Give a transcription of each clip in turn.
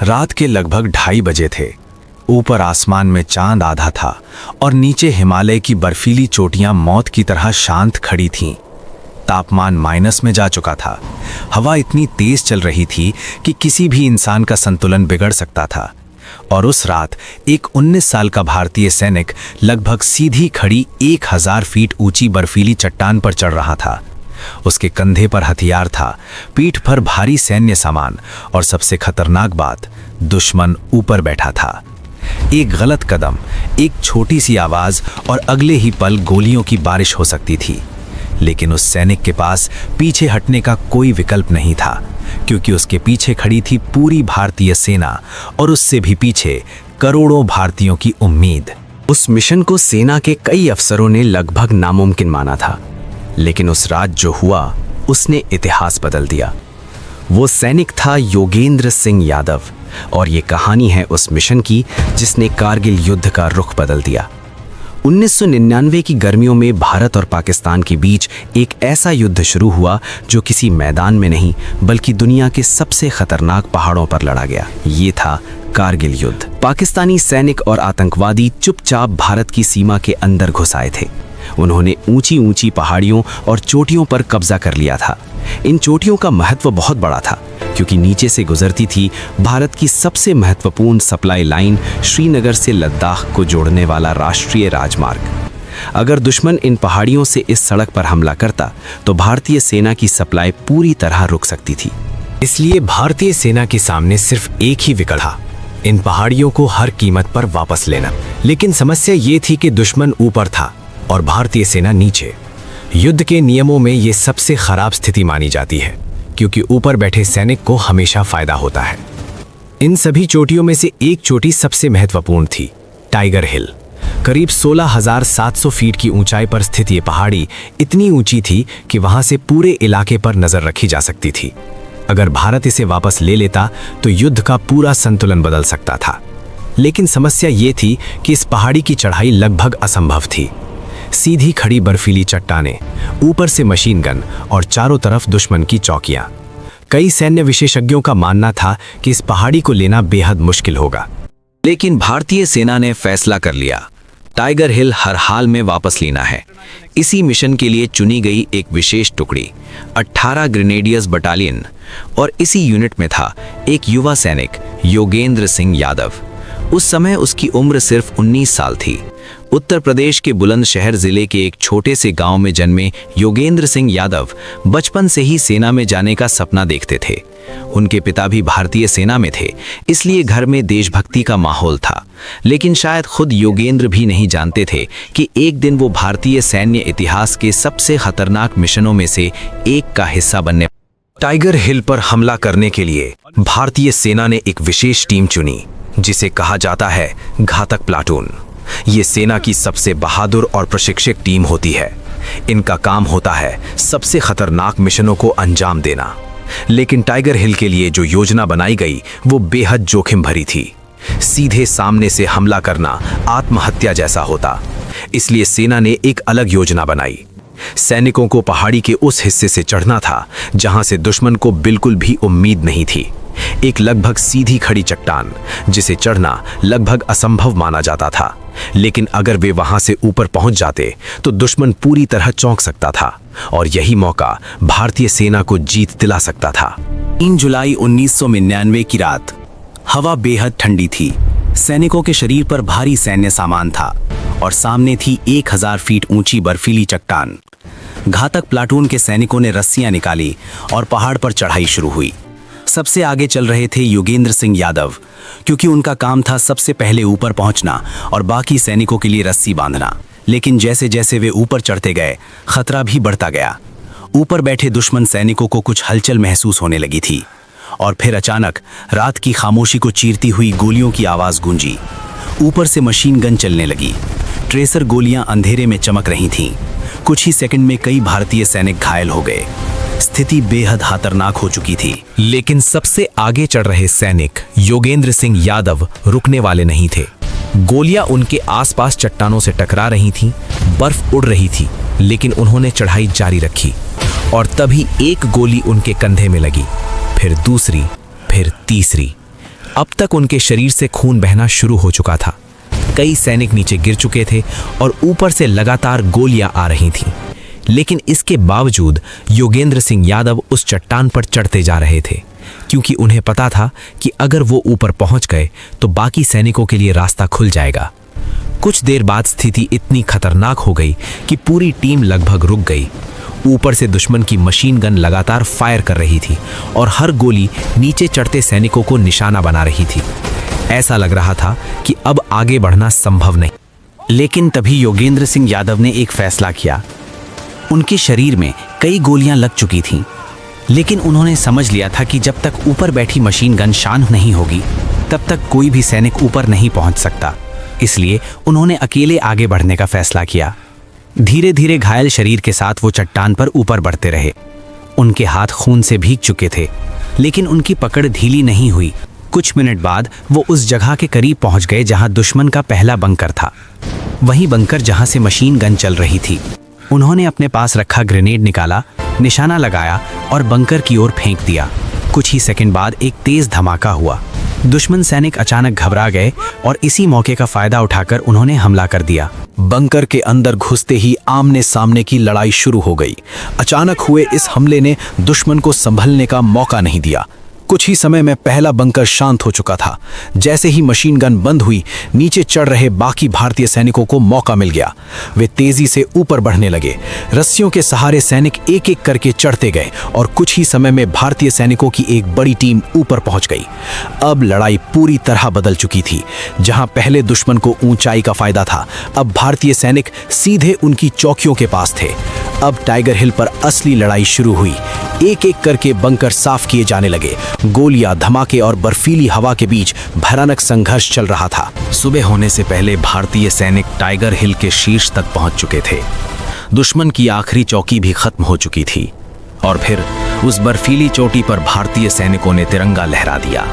रात के लगभग 2:30 बजे थे। ऊपर आसमान में चांद आधा था और नीचे हिमालय की बर्फीली चोटियां मौत की तरह शांत खड़ी थीं। तापमान माइनस में जा चुका था। हवा इतनी तेज चल रही थी कि किसी भी इंसान का संतुलन बिगड़ सकता था। और उस रात एक 19 साल का भारतीय सैनिक लगभग सीधी खड़ी 1000 फीट ऊंची बर्फीली चट्टान पर चढ़ रहा था। उसके कंधे पर हथियार था, पीठ पर भारी सैन्य सामान और सबसे खतरनाक बात, दुश्मन ऊपर बैठा था। एक गलत कदम, एक छोटी सी आवाज और अगले ही पल गोलियों की बारिश हो सकती थी। लेकिन उस सैनिक के पास पीछे हटने का कोई विकल्प नहीं था, क्योंकि उसके पीछे खड़ी थी पूरी भारतीय सेना और उससे भी पीछे करोड़ों भारतीयों की उम्मीद। उस मिशन को सेना के कई अफसरों ने लगभग नामुमकिन माना था, लेकिन उस रात जो हुआ उसने इतिहास बदल दिया। वो सैनिक था योगेंद्र सिंह यादव, और ये कहानी है उस मिशन की जिसने कारगिल युद्ध का रुख बदल दिया। 1999 की गर्मियों में भारत और पाकिस्तान के बीच एक ऐसा युद्ध शुरू हुआ जो किसी मैदान में नहीं बल्कि दुनिया के सबसे खतरनाक पहाड़ों पर लड़ा गया। ये था कारगिल युद्ध। पाकिस्तानी सैनिक और आतंकवादी चुपचाप भारत की सीमा के अंदर घुस आए थे। उन्होंने ऊंची ऊंची पहाड़ियों और चोटियों पर कब्जा कर लिया था। इन चोटियों का महत्व बहुत बड़ा था, क्योंकि नीचे से गुजरती थी भारत की सबसे महत्वपूर्ण सप्लाई लाइन, श्रीनगर से लद्दाख को जोड़ने वाला राष्ट्रीय राजमार्ग। अगर दुश्मन इन पहाड़ियों से इस सड़क पर हमला करता तो भारतीय सेना की सप्लाई पूरी तरह रुक सकती थी। इसलिए भारतीय सेना के सामने सिर्फ एक ही विकल्प था, इन पहाड़ियों को हर कीमत पर वापस लेना। लेकिन समस्या ये थी कि दुश्मन ऊपर था और भारतीय सेना नीचे। युद्ध के नियमों में ये सबसे खराब स्थिति मानी जाती है, क्योंकि ऊपर बैठे सैनिक को हमेशा फायदा होता है। इन सभी चोटियों में से एक चोटी सबसे महत्वपूर्ण थी, टाइगर हिल। करीब 16,700 फीट की ऊंचाई पर स्थित ये पहाड़ी इतनी ऊंची थी कि वहां से पूरे इलाके पर नजर रखी जा सकती थी। अगर भारत इसे वापस ले लेता तो युद्ध का पूरा संतुलन बदल सकता था। लेकिन समस्या ये थी कि इस पहाड़ी की चढ़ाई लगभग असंभव थी। सीधी खड़ी बर्फीली चट्टानें, ऊपर से मशीन गन और चारों तरफ दुश्मन की चौकियां। कई सैन्य विशेषज्ञों का मानना था कि इस पहाड़ी को लेना बेहद मुश्किल होगा। लेकिन भारतीय सेना ने फैसला कर लिया, टाइगर हिल हर हाल में वापस लेना है। इसी मिशन के लिए चुनी गई एक विशेष टुकड़ी 18 ग्रेनेडियर्स बटालियन, और इसी यूनिट में था एक युवा सैनिक योगेंद्र सिंह यादव। उस समय उसकी उम्र सिर्फ 19 साल थी। उत्तर प्रदेश के बुलंदशहर जिले के एक छोटे से गांव में जन्मे योगेंद्र सिंह यादव बचपन से ही सेना में जाने का सपना देखते थे। उनके पिता भी भारतीय सेना में थे, इसलिए घर में देशभक्ति का माहौल था। लेकिन शायद खुद योगेंद्र भी नहीं जानते थे कि एक दिन वो भारतीय सैन्य इतिहास के सबसे खतरनाक मिशनों में से एक का हिस्सा बनने। टाइगर हिल पर हमला करने के लिए भारतीय सेना ने एक विशेष टीम चुनी, जिसे कहा जाता है घातक प्लाटून। ये सेना की सबसे बहादुर और प्रशिक्षित टीम होती है। इनका काम होता है सबसे खतरनाक मिशनों को अंजाम देना। लेकिन टाइगर हिल के लिए जो योजना बनाई गई वो बेहद जोखिम भरी थी। सीधे सामने से हमला करना आत्महत्या जैसा होता। इसलिए सेना ने एक अलग योजना बनाई। सैनिकों को पहाड़ी के उस हिस्से से चढ़ना था जहां से दुश्मन को बिल्कुल भी उम्मीद नहीं थी। एक लगभग सीधी खड़ी चट्टान, जिसे चढ़ना लगभग असंभव माना जाता था। लेकिन अगर वे वहां से ऊपर पहुंच जाते तो दुश्मन पूरी तरह चौंक सकता था, और यही मौका भारतीय सेना को जीत दिला सकता था। 3 जुलाई 1999 की रात। हवा बेहद ठंडी थी। सैनिकों के शरीर पर भारी सैन्य सामान था और सामने थी 1000 फीट ऊंची बर्फीली चट्टान। घातक प्लाटून के सैनिकों ने रस्सियां निकाली और पहाड़ पर चढ़ाई शुरू हुई। सबसे आगे चल रहे थे योगेंद्र सिंह यादव, क्योंकि उनका काम था सबसे पहले ऊपर पहुंचना और बाकी सैनिकों के लिए रस्सी बांधना। लेकिन जैसे जैसे वे ऊपर चढ़ते गए, खतरा भी बढ़ता गया। ऊपर बैठे दुश्मन सैनिकों को कुछ हलचल महसूस होने लगी थी, और फिर अचानक रात की खामोशी को चीरती हुई गोलियों की आवाज गूंजी। ऊपर से मशीन गन चलने लगी। ट्रेसर गोलियां अंधेरे में चमक रही थीं। कुछ ही सेकंड में कई भारतीय सैनिक घायल हो गए। स्थिति बेहद खतरनाक हो चुकी थी। लेकिन सबसे आगे चढ़ रहे सैनिक योगेंद्र सिंह यादव रुकने वाले नहीं थे। गोलियां उनके आसपास चट्टानों से टकरा रही थीं, बर्फ उड़ रही थी, लेकिन उन्होंने चढ़ाई जारी रखी। और तभी एक गोली उनके कंधे में लगी, फिर दूसरी, फिर तीसरी। अब तक उनके शरीर से खून बहना शुरू हो चुका था। कई सैनिक नीचे गिर चुके थे और ऊपर से लगातार गोलियां आ रही थीं। लेकिन इसके बावजूद योगेंद्र सिंह यादव उस चट्टान पर चढ़ते जा रहे थे, क्योंकि उन्हें पता था कि अगर वो ऊपर पहुंच गए तो बाकी सैनिकों के लिए रास्ता खुल जाएगा। कुछ देर बाद स्थिति इतनी खतरनाक हो गई कि पूरी टीम लगभग रुक गई। ऊपर से दुश्मन की मशीन गन लगातार फायर कर रही थी और हर गोली नीचे चढ़ते सैनिकों को निशाना बना रही थी। ऐसा लग रहा था कि अब आगे बढ़ना संभव नहीं। लेकिन तभी योगेंद्र सिंह यादव ने एक फैसला किया। उनके शरीर में कई गोलियां लग चुकी थीं, लेकिन उन्होंने समझ लिया था कि जब तक ऊपर बैठी मशीन गन शांत नहीं होगी तब तक कोई भी सैनिक ऊपर नहीं पहुंच सकता। इसलिए उन्होंने अकेले आगे बढ़ने का फैसला किया। धीरे धीरे घायल शरीर के साथ वो चट्टान पर ऊपर बढ़ते रहे। उनके हाथ खून से भीग चुके थे, लेकिन उनकी पकड़ ढीली नहीं हुई। कुछ मिनट बाद वो उस जगह के करीब पहुंच गए जहां दुश्मन का पहला बंकर था, वही बंकर जहां से मशीन गन चल रही थी। उन्होंने अपने पास रखा ग्रेनेड निकाला, निशाना लगाया और बंकर की ओर फेंक दिया। कुछ ही सेकंड बाद एक तेज धमाका हुआ। दुश्मन सैनिक अचानक घबरा गए और इसी मौके का फायदा उठाकर उन्होंने हमला कर दिया। बंकर के अंदर घुसते ही आमने सामने की लड़ाई शुरू हो गई। अचानक हुए इस हमले ने दुश्मन को संभलने का मौका नहीं दिया। कुछ ही समय में पहला बंकर शांत हो चुका था। जैसे ही मशीन गन बंद हुई, नीचे चढ़ रहे बाकी भारतीय सैनिकों को मौका मिल गया। वे तेजी से ऊपर बढ़ने लगे। रस्सियों के सहारे सैनिक एक एक करके चढ़ते गए और कुछ ही समय में भारतीय सैनिकों की एक बड़ी टीम ऊपर पहुंच गई। अब लड़ाई पूरी तरह बदल चुकी थी। जहां पहले दुश्मन को ऊंचाई का फायदा था, अब भारतीय सैनिक सीधे उनकी चौकियों के पास थे। अब टाइगर हिल पर असली लड़ाई शुरू हुई। एक एक करके बंकर साफ किए जाने लगे। गोलियां, धमाके और बर्फीली हवा के बीच भयानक संघर्ष चल रहा था। सुबह होने से पहले भारतीय सैनिक टाइगर हिल के शीर्ष तक पहुंच चुके थे। दुश्मन की आखिरी चौकी भी खत्म हो चुकी थी और फिर उस बर्फीली चोटी पर भारतीय सैनिकों ने तिरंगा लहरा दिया।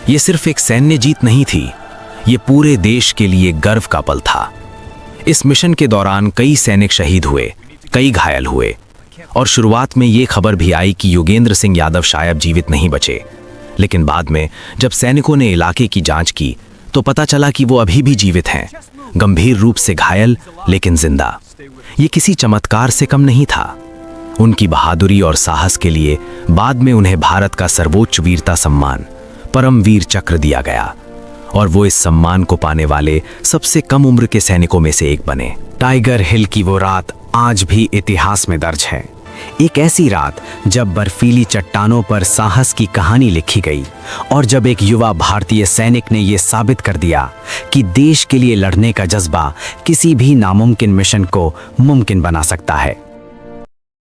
ये सिर्फ एक सैन्य जीत नहीं थी, ये पूरे देश के लिए गर्व का पल था। इस मिशन के दौरान कई सैनिक शहीद हुए, कई घायल हुए और शुरुआत में ये खबर भी आई कि योगेंद्र सिंह यादव शायद जीवित नहीं बचे। लेकिन बाद में जब सैनिकों ने इलाके की जांच की तो पता चला कि वो अभी भी जीवित हैं, गंभीर रूप से घायल लेकिन जिंदा। ये किसी चमत्कार से कम नहीं था। उनकी बहादुरी और साहस के लिए बाद में उन्हें भारत का सर्वोच्च वीरता सम्मान परमवीर चक्र दिया गया और वो इस सम्मान को पाने वाले सबसे कम उम्र के सैनिकों में से एक बने। टाइगर हिल की वो रात आज भी इतिहास में दर्ज है। एक ऐसी रात जब बर्फीली चट्टानों पर साहस की कहानी लिखी गई और जब एक युवा भारतीय सैनिक ने यह साबित कर दिया कि देश के लिए लड़ने का जज्बा किसी भी नामुमकिन मिशन को मुमकिन बना सकता है।